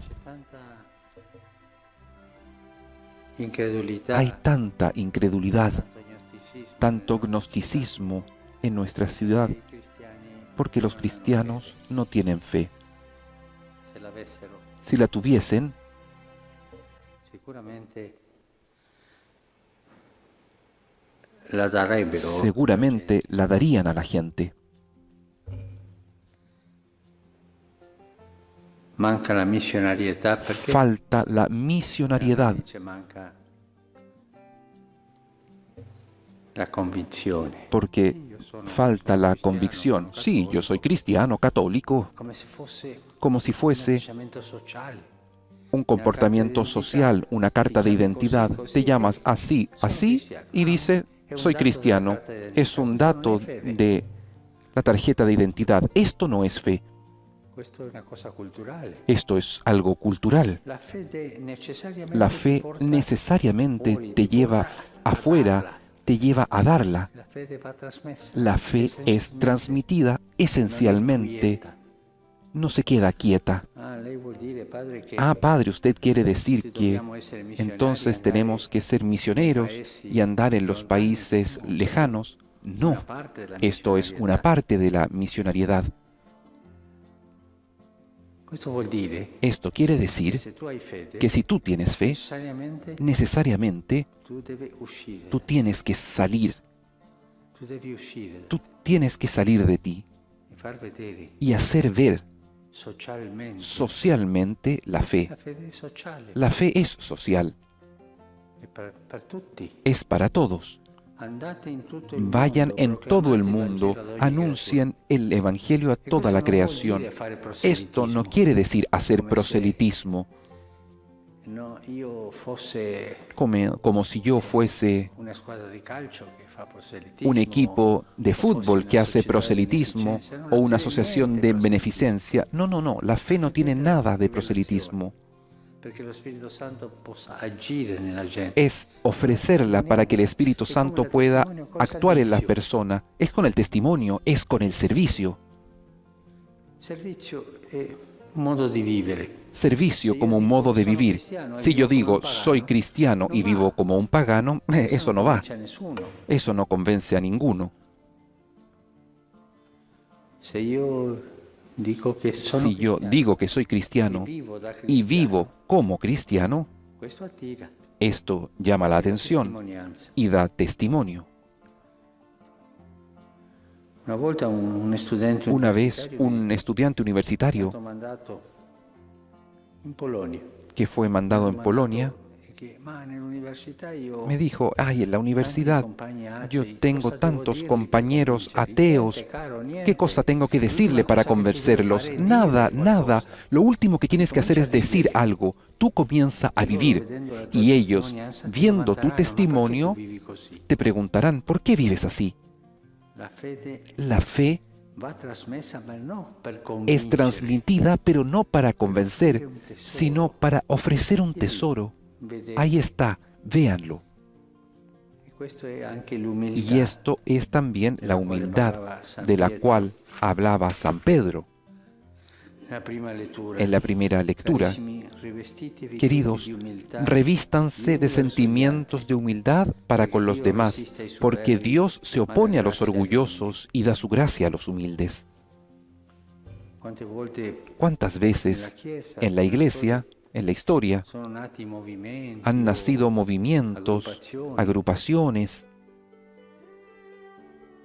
c'è tanta incredulità, hay tanta incredulidad, tanto gnosticismo, tanto gnosticismo en nuestra ciudad, i cristiani porque los non hanno cristianos no tienen fe. fede. Se l'avessero, Si la tuviesen, sicuramente la darebbero. seguramente la darían a la gente. Manca la missionarietà perché Falta la misionariedad, dice, manca la convinzione. porque Io sono falta la cristiano, convicción. sono Sí, yo soy cristiano, católico, come se fosse como si un fuese atteggiamento sociale. un comportamiento social, una carta de identidad. Te llamas así, así, y dice, soy cristiano. Es un dato de la tarjeta de identidad. Esto no es fe, Questo è una cosa culturale. esto es algo cultural. La fede necessariamente La ti fe porta necesariamente fuori, te ti lleva porta afuera, darla. te lleva a darla. La fede va trasmessa. La fe es Essenzialmente, transmitida non è esencialmente, quieta. no se queda quieta. Ah, lei vuol dire, padre, che Ah, padre, usted quiere decir tutti que dobbiamo essere missionari, entonces andare tenemos que ser misioneros y andar en los países lejanos. No, una parte della esto es una missionarietà. parte de la misionariedad. Questo vuol dire Esto quiere che decir se tu hai fede, que si tú tienes fe, necesariamente tu devi uscire, tú tienes que salir, tu devi uscire tú tienes que salir de ti e far vedere y hacer ver socialmente. socialmente la fe. La fede è sociale, La fe es social, è per tutti. es para todos. Andate in tutto il Vayan mondo, en todo el proclamate il mundo, Vangelo ad ogni anuncien el Evangelio a creatura. E toda questo la non vuol creación. dire fare Esto proselitismo. no quiere decir hacer Come se- proselitismo, No, io fosse como si yo fuese una squadra di calcio che fa proselitismo, un equipo de o fosse fútbol una que hace società di proselitismo beneficenza. No, o la una fede asociación niente de proselitismo, beneficencia. No, no, no, la fe no tiene nada de proselitismo. perché lo Spirito Santo possa agire nella gente. Es ofrecerla para que el Espíritu Santo pueda actuar en la persona. Es con el testimonio, es con el servicio. Servizio è un modo di vivere. Servicio como un modo de vivir. Si yo digo soy cristiano y vivo como un pagano, eso no va. Non c'è nessuno. Eso no convence a ninguno. Se io dico che sono Si yo cristiano digo que soy cristiano e vivo da y cristiano, vivo como cristiano, questo attira esto llama la atención testimonianza. y da testimonio. Una volta un studente Una vez universitario un estudiante mi è universitario stato mandato in Polonia. que fue mandado en Polonia Ma nell'università io me dijo, ay, en la universidad compagni yo atei, tengo cosa devo tantos dirgli compañeros per convincerli? ateos, Niente, caro, niente. ¿qué cosa tengo que L'ultima decirle para cosa che tu devi convencerlos? fare è Nada, dire nada. qualcosa. Lo último que tienes que hacer es Comincia a decir vivere. algo. Tú comienza a E loro, vivir vedendo la tua y ellos, testimonianza, ti viendo tu domanderanno, "Ma testimonio, perché tu vivi così?" te preguntarán, ¿por qué vives así? La fede La fe va trasmessa, ma no per es convincere. transmitida, pero no para convencer, sino para ofrecer un tesoro. Vedete? Ahí está, véanlo. E questo è anche l'umiltà. Y esto es también la humildad de la cual hablaba San Pedro La prima lettura. en la primera lectura. Carissimi, rivestitevi Queridos, tutti di umiltà, revístanse de sentimientos de humildad para con los demás, porque Dios se opone a los orgullosos y da su gracia a los humildes. Quante volte ¿Cuántas veces en la iglesia, en la historia, sono nati movimenti, han o nacido movimientos, agrupaciones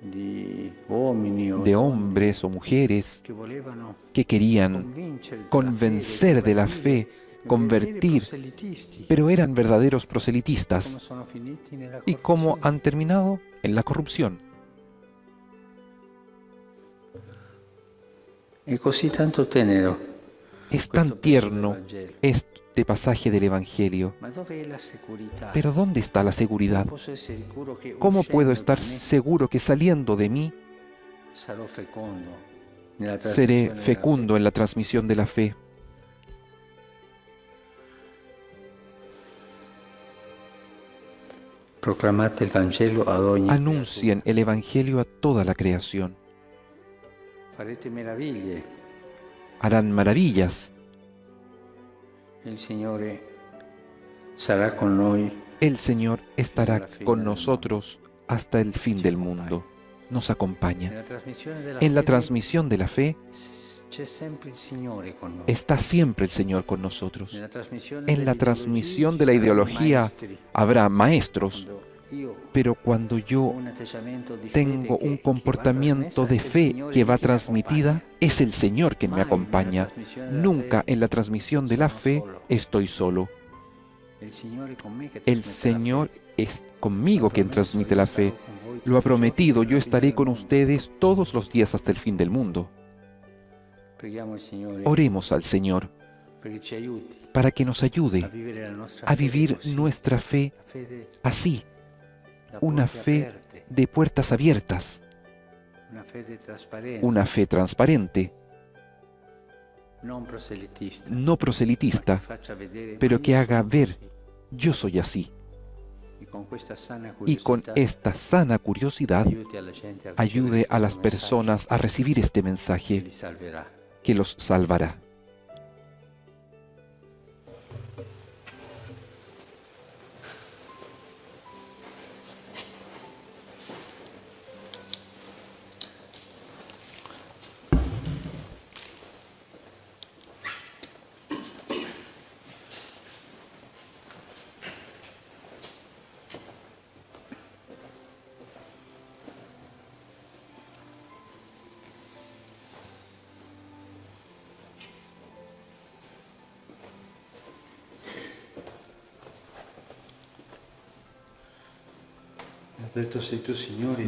di uomini o de hombres o mujeres che volevano que querían convincere convencer de la fe, convertir, proselitisti, pero eran verdaderos come proselitistas? sono finiti nella ¿Y cómo corruzione. han terminado? En la corrupción. È così tanto tenero. Es questo tan passo del tierno Vangelo. este pasaje del Evangelio. Ma dove è la segurità? Pero ¿dónde está la seguridad? Posso essere sicuro che ¿Cómo puedo uscendo estar da me seguro que saliendo de mí Seré fecundo en la transmisión de la fe. Proclamate il Vangelo ad ogni Anuncien el Evangelio a toda la creación. Farete meraviglie. Harán maravillas. Il Signore sarà con noi El Señor estará con nosotros hasta el fin del mundo. Nos acompaña. En la transmisión de la fe c'è sempre il Signore con noi. está siempre el Señor con nosotros. En la transmisión de la ci saranno ideología maestri. habrá maestros, Quando io pero cuando yo ho un atteggiamento di tengo fede un che va comportamiento trasmessa, de è il fe Signore que va che mi transmitida, accompagna. es el Señor quien me acompaña. Nunca en la transmisión de la fe estoy solo. Il Signore con me che El trasmette la Señor fede. es conmigo quien transmite la fe. Lo ha prometido, yo estaré con ustedes todos los días hasta el fin del mundo. Preghiamo il Signore Oremos al Señor perché ci aiuti para que nos a ayude vivere la nostra a fede vivir così. nuestra fe La fede así, da una porte fe aperte, de puertas abiertas, una fede trasparente, una fe transparente, non proselitista, no proselitista, che faccia vedere pero ma que io haga sono ver, così. yo soy así. Y con questa sana Y con curiosità esta sana curiosidad aiuti alla gente a ayude ricevere a las questo personas a recibir este messaggio che mensaje li salverà. que los salvará.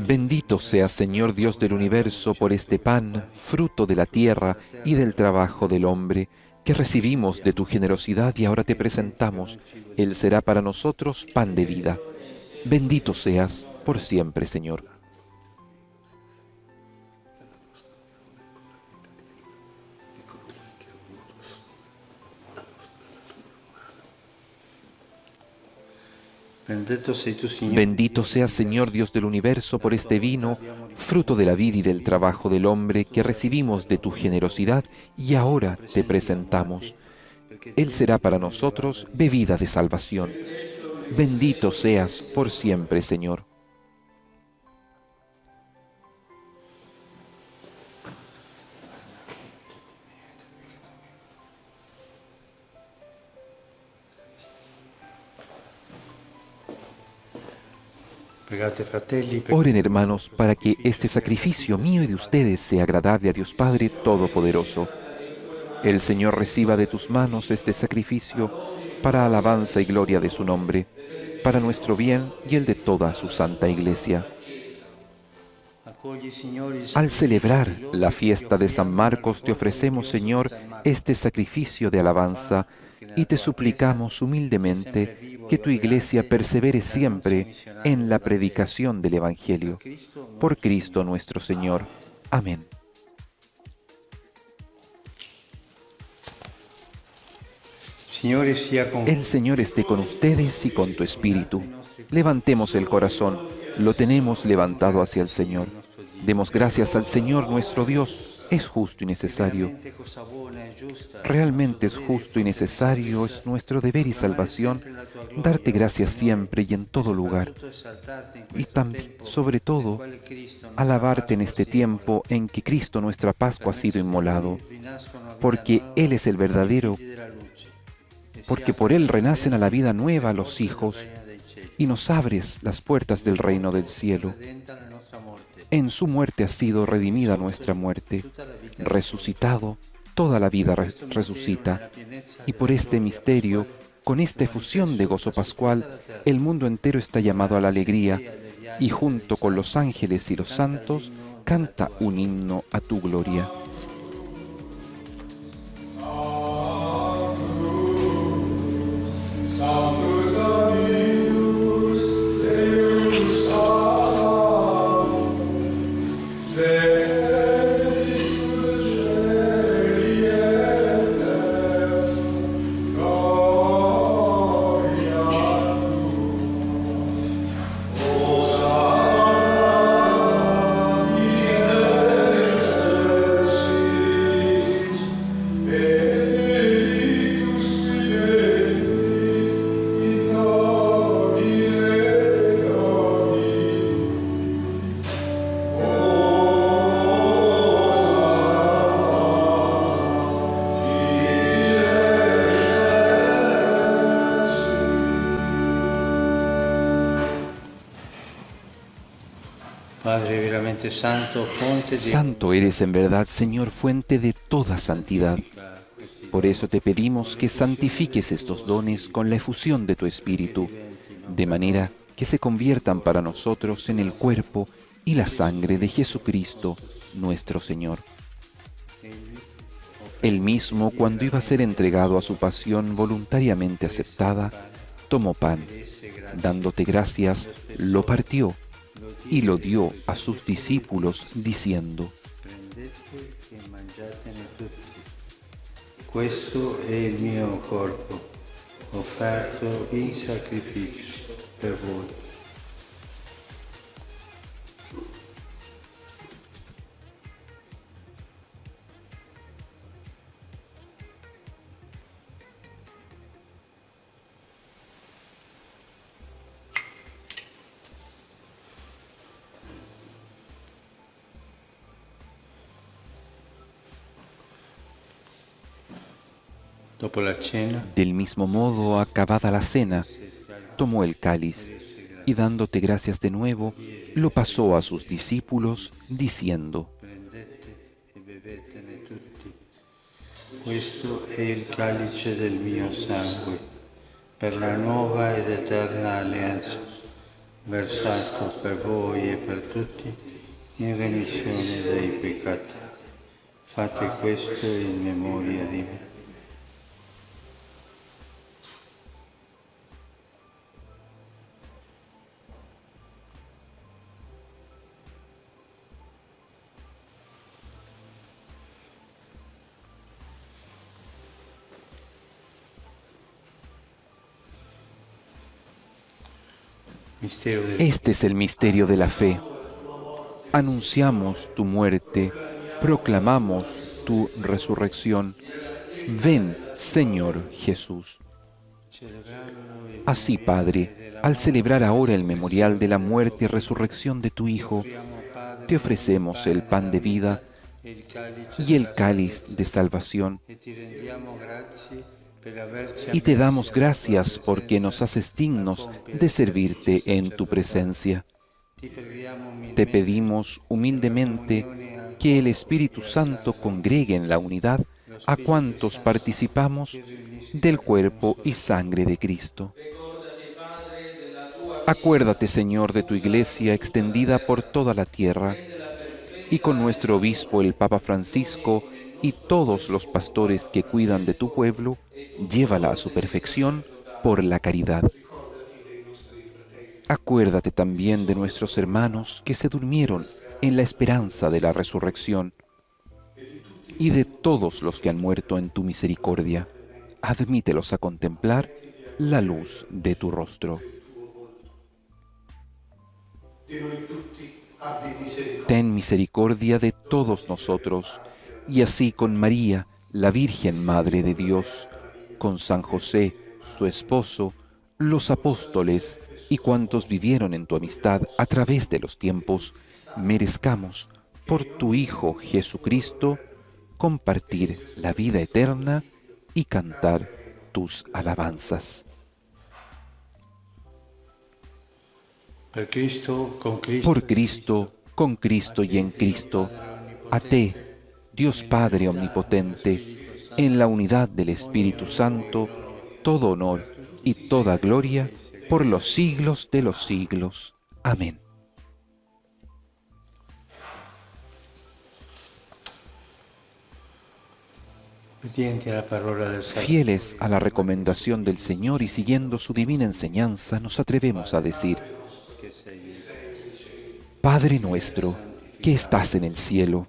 Bendito sea, Señor Dios del universo, por este pan, fruto de la tierra y del trabajo del hombre, que recibimos de tu generosidad y ahora te presentamos. Él será para nosotros pan de vida. Bendito seas por siempre, Señor. Bendito sea, Señor Dios del universo, por este vino, fruto de la vida y del trabajo del hombre, que recibimos de tu generosidad y ahora te presentamos. Él será para nosotros bebida de salvación. Bendito seas por siempre, Señor. Oren, hermanos, para que este sacrificio mío y de ustedes sea agradable a Dios Padre Todopoderoso. El Señor reciba de tus manos este sacrificio para alabanza y gloria de su nombre, para nuestro bien y el de toda su santa Iglesia. Al celebrar la fiesta de San Marcos, te ofrecemos, Señor, este sacrificio de alabanza y te suplicamos humildemente que tu Iglesia persevere siempre en la predicación del Evangelio. Por Cristo nuestro Señor. Amén. El Señor esté con ustedes y con tu espíritu. Levantemos el corazón, lo tenemos levantado hacia el Señor. Demos gracias al Señor nuestro Dios. Es justo y necesario. Realmente es justo y necesario, es nuestro deber y salvación darte gracias siempre y en todo lugar. Y también, sobre todo, alabarte en este tiempo en que Cristo nuestra Pascua ha sido inmolado, porque Él es el verdadero, porque por Él renacen a la vida nueva los hijos y nos abres las puertas del reino del cielo. En su muerte ha sido redimida nuestra muerte. Resucitado, toda la vida resucita. Y por este misterio, con esta efusión de gozo pascual, el mundo entero está llamado a la alegría y junto con los ángeles y los santos, canta un himno a tu gloria. Deus, veramente santo, fonte di Santo eres en verdad, Señor, fuente de toda santidad. Por eso te pedimos que santifiques estos dones con la efusión de tu Espíritu, de manera que se conviertan para nosotros en el cuerpo y la sangre de Jesucristo, nuestro Señor. Él mismo, cuando iba a ser entregado a su pasión voluntariamente aceptada, tomó pan, dándote gracias, lo partió y lo dio a sus discípulos, diciendo: prendete e mangiatene tutti. Questo è il mio corpo, offerto in sacrificio per voi. Dopo la cena, Del mismo modo, acabada la cena, tomó el cáliz y dándote gracias de nuevo, lo pasó a sus discípulos, diciendo: prendete e bevetene tutti. Questo è il calice del mio sangue, per la nuova ed eterna alleanza, versato per voi e per tutti in remissione dei peccati. Fate questo in memoria di me. Mistero del Este es el misterio de la fe. Anunciamos tu muerte, proclamamos tu resurrección. Ven, Señor Jesús. Así, Padre, al celebrar ahora el memorial de la muerte y resurrección de tu Hijo, te ofrecemos el pan de vida y el cáliz de salvación, y te damos gracias porque nos haces dignos de servirte en tu presencia. Te pedimos humildemente que el Espíritu Santo congregue en la unidad a cuantos participamos del cuerpo y sangre de Cristo. Acuérdate, Señor, de tu Iglesia extendida por toda la tierra, y con nuestro obispo, el Papa Francisco, y todos los pastores que cuidan de tu pueblo, llévala a su perfección por la caridad. Acuérdate también de nuestros hermanos que se durmieron en la esperanza de la resurrección, y de todos los que han muerto en tu misericordia. Admítelos a contemplar la luz de tu rostro. Ten misericordia de todos nosotros, y así con María, la Virgen Madre de Dios, con San José, su esposo, los apóstoles y cuantos vivieron en tu amistad a través de los tiempos, merezcamos, por tu Hijo Jesucristo, compartir la vida eterna y cantar tus alabanzas. Por Cristo, con Cristo y en Cristo, a ti, Dios Padre Omnipotente, en la unidad del Espíritu Santo, todo honor y toda gloria por los siglos de los siglos. Amén. Fieles a la recomendación del Señor y siguiendo su divina enseñanza, nos atrevemos a decir: Padre nuestro, que estás en el cielo,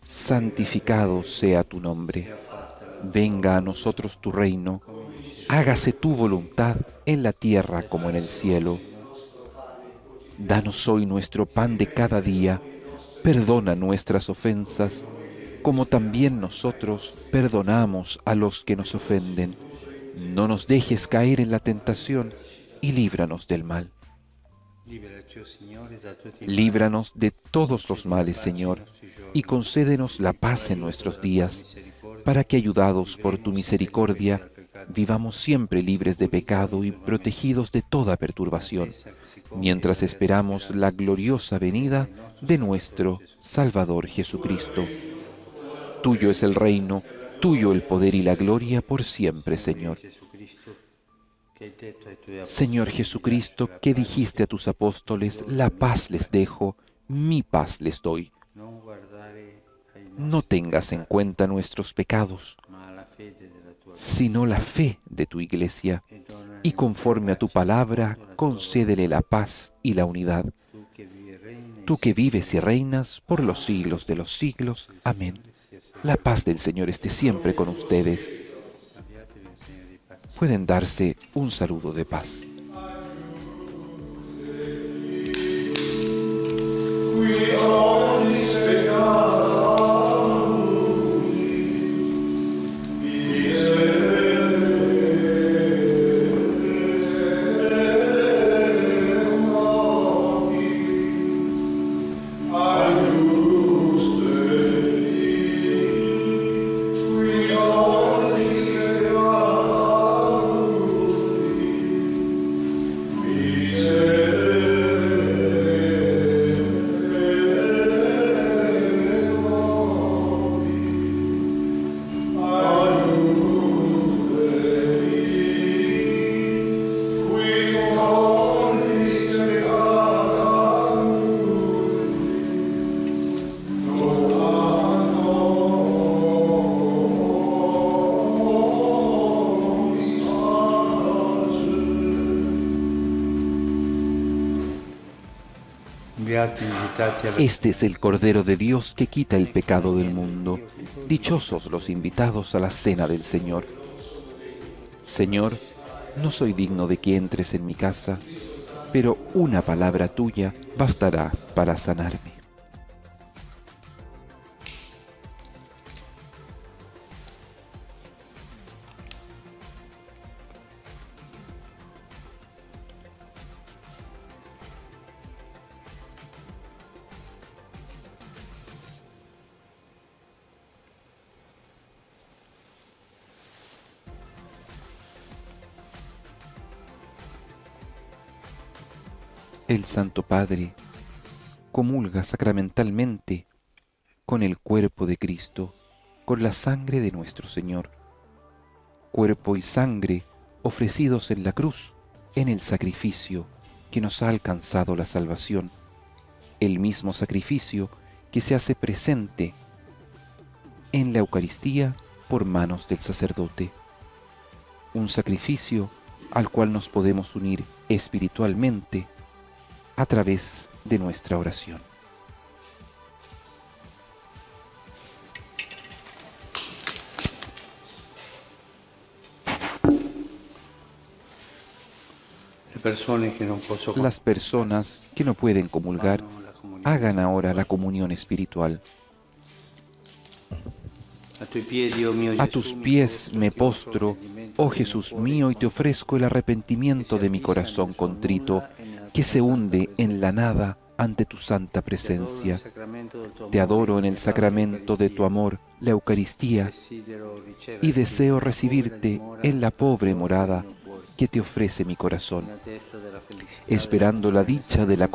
santificado sea tu nombre. Venga a nosotros tu reino. Hágase tu voluntad en la tierra como en el cielo. Danos hoy nuestro pan de cada día. Perdona nuestras ofensas, como también nosotros perdonamos a los que nos ofenden. No nos dejes caer en la tentación y líbranos del mal. Líbranos de todos los males, Señor, y concédenos la paz en nuestros días, para que, ayudados por tu misericordia, vivamos siempre libres de pecado y protegidos de toda perturbación, mientras esperamos la gloriosa venida de nuestro Salvador Jesucristo. Tuyo es el reino, tuyo el poder y la gloria por siempre, Señor. Señor Jesucristo, que dijiste a tus apóstoles, la paz les dejo, mi paz les doy. No tengas en cuenta nuestros pecados, sino la fe de tu Iglesia, y conforme a tu palabra, concédele la paz y la unidad. Tú que vives y reinas por los siglos de los siglos. Amén. La paz del Señor esté siempre con ustedes. Pueden darse un saludo de paz. Este es el Cordero de Dios que quita el pecado del mundo. Dichosos los invitados a la cena del Señor. Señor, no soy digno de que entres en mi casa, pero una palabra tuya bastará para sanarme. El Santo Padre comulga sacramentalmente con el cuerpo de Cristo, con la sangre de nuestro Señor, cuerpo y sangre ofrecidos en la cruz, en el sacrificio que nos ha alcanzado la salvación, el mismo sacrificio que se hace presente en la Eucaristía por manos del sacerdote, un sacrificio al cual nos podemos unir espiritualmente a través de nuestra oración. Las personas que no pueden comulgar, hagan ahora la comunión espiritual. A tus pies me postro, oh Jesús mío, y te ofrezco el arrepentimiento de mi corazón contrito, que se hunde en la nada ante tu santa presencia. Te adoro en el sacramento de tu amor, la Eucaristía, y deseo recibirte en la pobre morada que te ofrece mi corazón, esperando la dicha de la